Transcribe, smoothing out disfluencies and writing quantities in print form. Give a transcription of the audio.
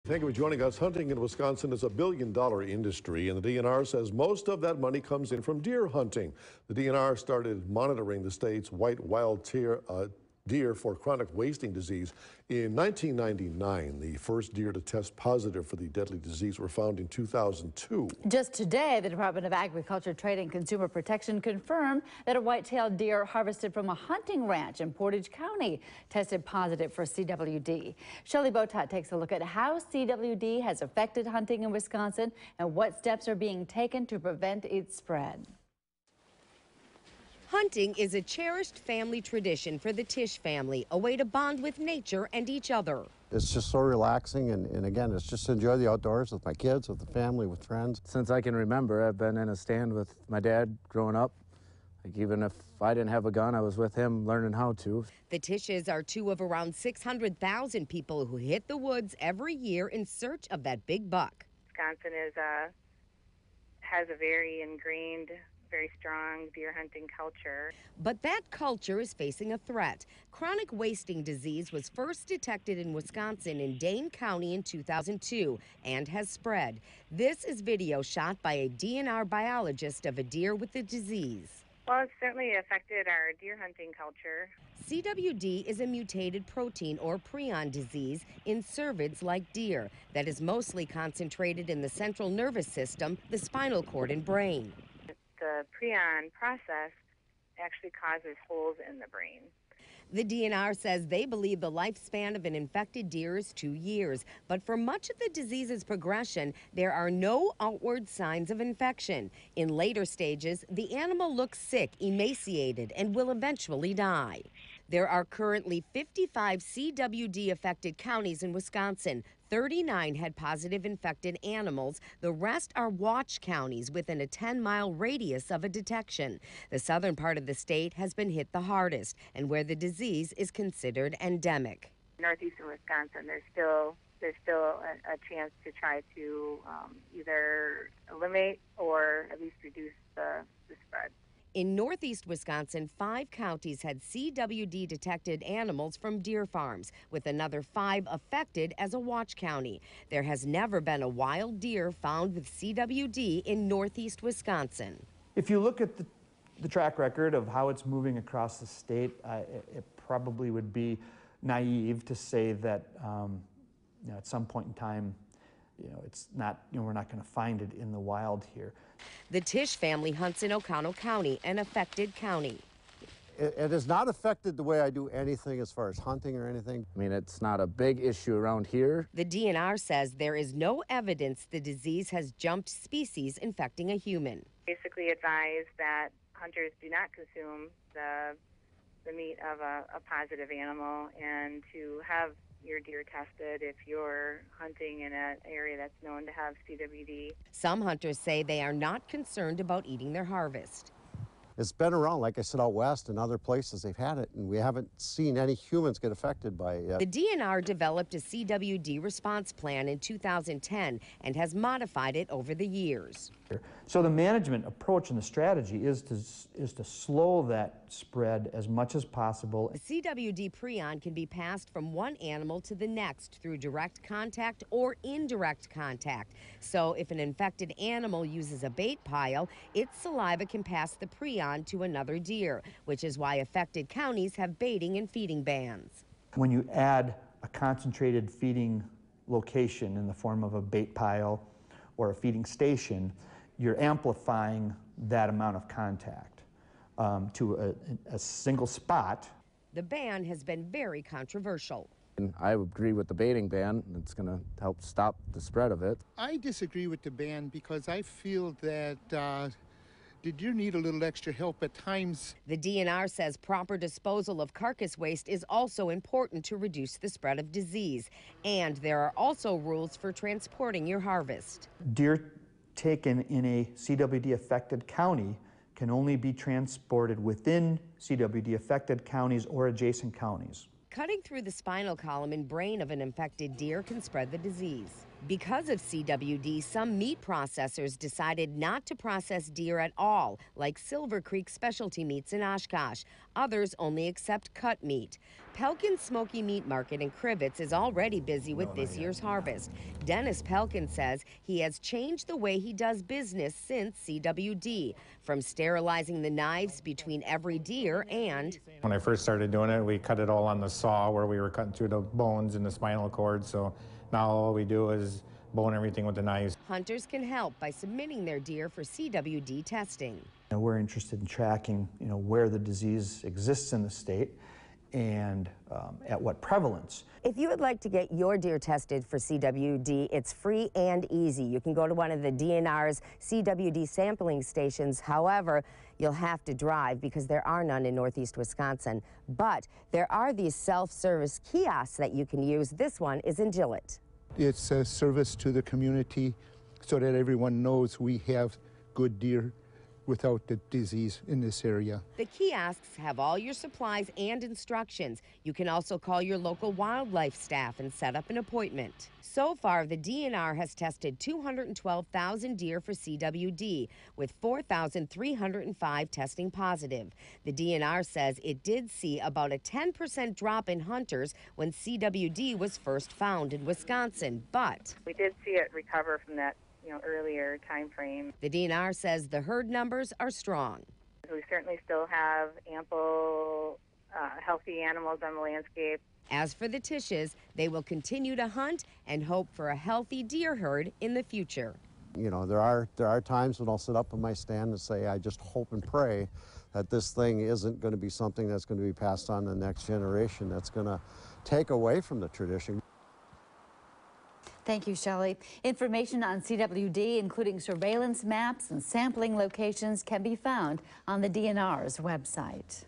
Thank you for joining us. Hunting in Wisconsin is a billion-dollar industry, and the DNR says most of that money comes in from deer hunting. The DNR started monitoring the state's white wild deer for chronic wasting disease in 1999. The first deer to test positive for the deadly disease were found in 2002. Just today, the Department of Agriculture, Trade and Consumer Protection confirmed that a white-tailed deer harvested from a hunting ranch in Portage County tested positive for CWD. Shelley Botat takes a look at how CWD has affected hunting in Wisconsin and what steps are being taken to prevent its spread. Hunting is a cherished family tradition for the Tisch family, a way to bond with nature and each other. It's just so relaxing, and again, it's just to enjoy the outdoors with my kids, with the family, with friends. Since I can remember, I've been in a stand with my dad growing up. Like, even if I didn't have a gun, I was with him learning how to. The Tisches are two of around 600,000 people who hit the woods every year in search of that big buck. Wisconsin has a very ingrained, very strong deer hunting culture. But that culture is facing a threat. Chronic wasting disease was first detected in Wisconsin in Dane County in 2002 and has spread. This is video shot by a DNR biologist of a deer with the disease. Well, it's certainly affected our deer hunting culture. CWD is a mutated protein or prion disease in cervids like deer that is mostly concentrated in the central nervous system, the spinal cord and brain. The prion process actually causes holes in the brain. The DNR says they believe the lifespan of an infected deer is 2 years, but for much of the disease's progression, there are no outward signs of infection. In later stages, the animal looks sick, emaciated, and will eventually die. There are currently 55 CWD-affected counties in Wisconsin. 39 had positive infected animals. The rest are watch counties within a 10-mile radius of a detection. The southern part of the state has been hit the hardest and where the disease is considered endemic. Northeastern Wisconsin, there's still a chance to try to either eliminate or at least reduce the spread. In northeast Wisconsin, 5 counties had CWD detected animals from deer farms, with another 5 affected as a watch county. There has never been a wild deer found with CWD in northeast Wisconsin. If you look at the track record of how it's moving across the state, it probably would be naive to say that at some point in time, it's not, we're not going to find it in the wild here. The Tisch family hunts in Oconto County, an affected county. It has not affected the way I do anything as far as hunting or anything. I mean, it's not a big issue around here. The DNR says there is no evidence the disease has jumped species infecting a human. Basically advise that hunters do not consume the meat of a positive animal and to have your deer tested if you're hunting in an area that's known to have CWD. Some hunters say they are not concerned about eating their harvest. It's been around, like I said, out west and other places they've had it, and we haven't seen any humans get affected by it yet. The DNR developed a CWD response plan in 2010 and has modified it over the years. So the management approach and the strategy is to slow that spread as much as possible. The CWD prion can be passed from one animal to the next through direct contact or indirect contact. So if an infected animal uses a bait pile, its saliva can pass the prion to another deer, which is why affected counties have baiting and feeding bans. When you add a concentrated feeding location in the form of a bait pile or a feeding station, you're amplifying that amount of contact to a single spot. The ban has been very controversial. And I agree with the baiting ban. It's going to help stop the spread of it. I disagree with the ban because I feel that the deer need a little extra help at times. The DNR says proper disposal of carcass waste is also important to reduce the spread of disease. And there are also rules for transporting your harvest. Deer taken in a CWD-affected county can only be transported within CWD-affected counties or adjacent counties. Cutting through the spinal column and brain of an infected deer can spread the disease. Because of CWD, some meat processors decided not to process deer at all, like Silver Creek Specialty Meats in Oshkosh. Others only accept cut meat. Pelkin Smoky Meat Market in Crivets is already busy with this year's harvest. Dennis Pelkin says he has changed the way he does business since CWD, from sterilizing the knives between every deer and... When I first started doing it, we cut it all on the saw where we were cutting through the bones and the spinal cord. So now all we do is bone everything with the knives. Hunters can help by submitting their deer for CWD testing. We're interested in tracking, where the disease exists in the state and at what prevalence. If you would like to get your deer tested for CWD, it's free and easy. You can go to one of the DNR's CWD sampling stations. However, you'll have to drive because there are none in Northeast Wisconsin. But there are these self-service kiosks that you can use. This one is in Gillett. It's a service to the community so that everyone knows we have good deer without the disease in this area. The kiosks have all your supplies and instructions. You can also call your local wildlife staff and set up an appointment. So far, the DNR has tested 212,000 deer for CWD, with 4,305 testing positive. The DNR says it did see about a 10% drop in hunters when CWD was first found in Wisconsin, but We did see it recover from that earlier time frame. the DNR says the herd numbers are strong. We certainly still have ample healthy animals on the landscape. As for the Tisches, they will continue to hunt and hope for a healthy deer herd in the future. You know, there are times when I'll sit up on my stand and say, I just hope and pray that this thing isn't going to be something that's going to be passed on to the next generation, that's going to take away from the tradition. Thank you, Shelley. Information on CWD, including surveillance maps and sampling locations, can be found on the DNR's website.